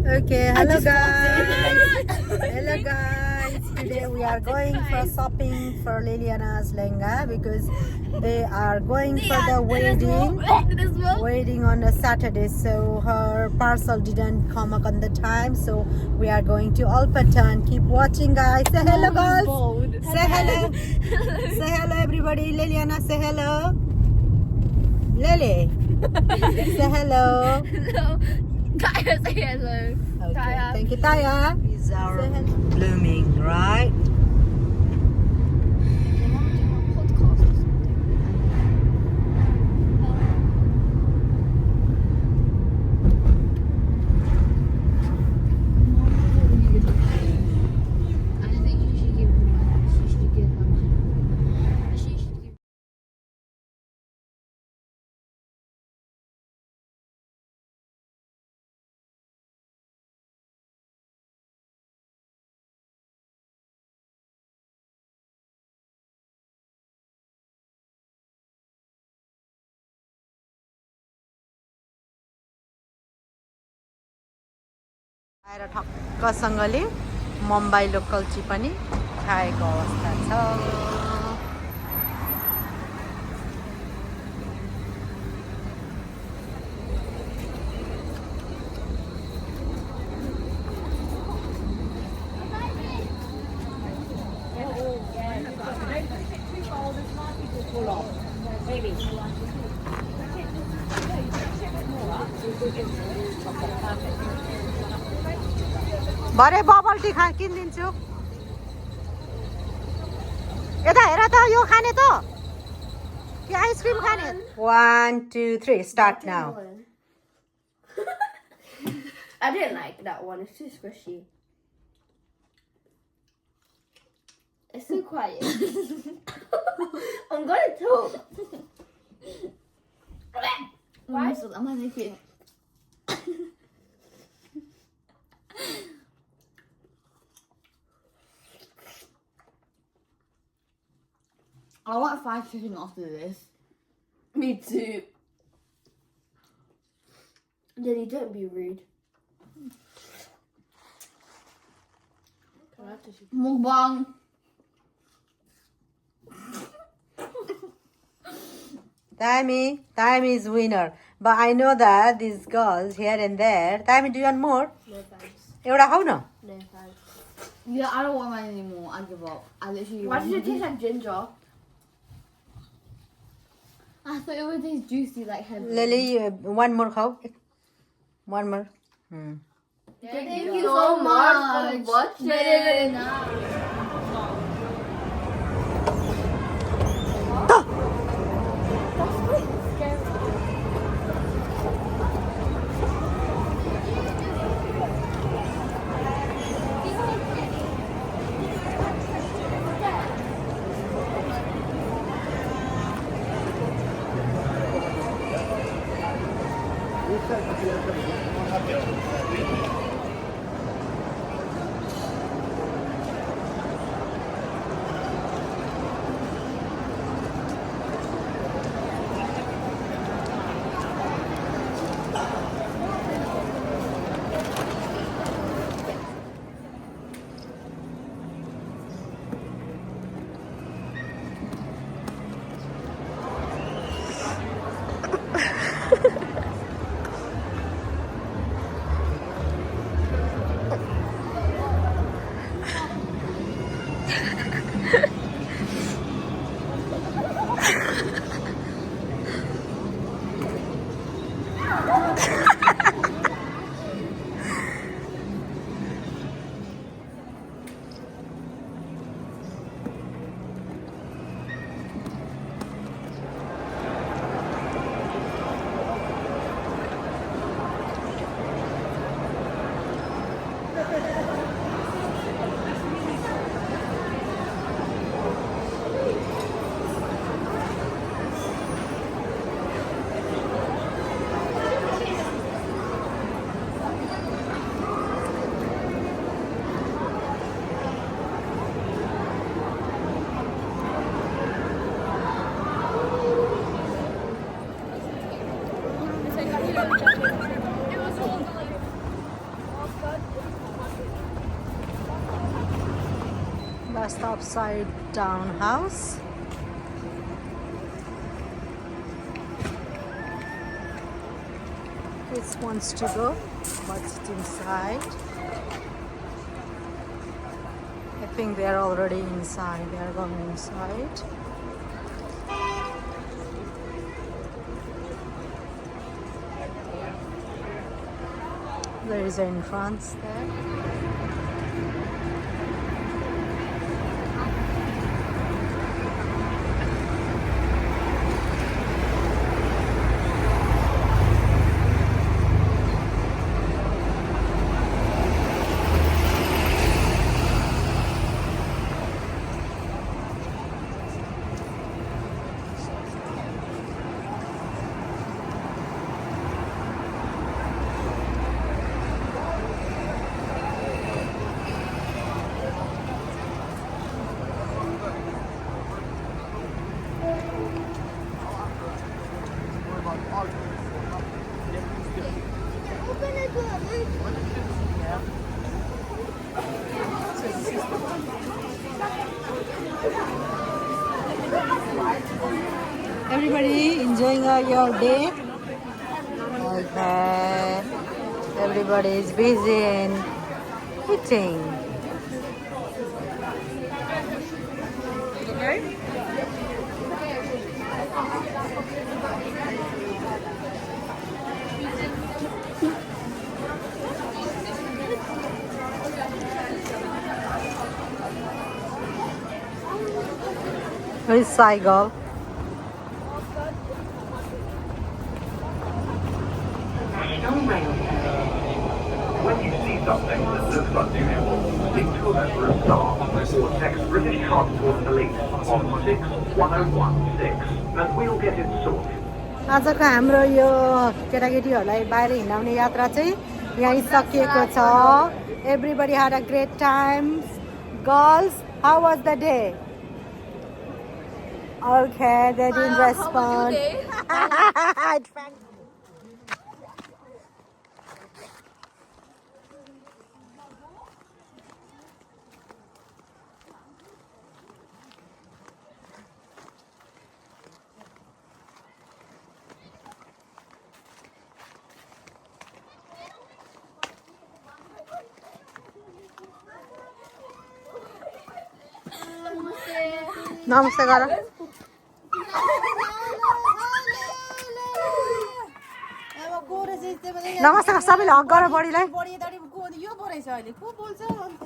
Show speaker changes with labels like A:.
A: Okay, hello guys. Hello guys. Today we are going for shopping for Liliana's lehenga because they are going for the wedding on a Saturday. So her parcel didn't come up on the time. So we are going to Alpatan. Keep watching, guys. Say hello, girls. Say hello. Say hello, everybody. Liliana, say hello. Lily. Say hello.
B: Hello. Taya, say hello.
A: Okay.
B: Taya.
A: Thank you, Taya. These are blooming, right? आएर ठक्कसँगले Mumbai local T पनि खाएको अवस्था छ भरे bubble tea किनिदिन्छु यता हेर त यो खाने त कि आइसक्रिम खाने 1 2 3 start now
B: I didn't like that one. It's too squishy. It's too quiet. I'm gonna talk. Why? I'm gonna make it. I want fried chicken after this. Me too. Lily, don't be rude. Mukbang.
A: Taimi is winner but I know that these girls here and there Taimi, do you want more?
B: No thanks.
A: एउटा खाऊ न
B: No thanks.
C: Yeah, I don't want mine anymore. I give up. I literally.
B: Why does it taste like ginger?
C: I thought it would taste juicy like heavy.
A: Lily, one more खाऊ one more
B: Thank you so much for watching.
A: Just upside down house. Kids wants to go, but it's inside. I think they are already inside. They are going inside. There is an entrance there. Everybody enjoying your day? Okay. Everybody is busy in eating. Where is Saigal?
D: When you see something that looks unusual, speak to a member of staff or text British Transport Police on 61016 and we'll get it sorted.
A: आजको हाम्रो यो केटाकेटीहरूलाई बाहिर हिँडाउने यात्रा चाहिँ यहीँ सकिएको छ. Everybody had a great time. Girls, how was the day? Okay, they didn't respond. नमस्ते गर. नमस्ते सबैले हक गर बढीलाई.
E: बढी दाडी को यो पो रहेछ अहिले को बोल्छ अन्त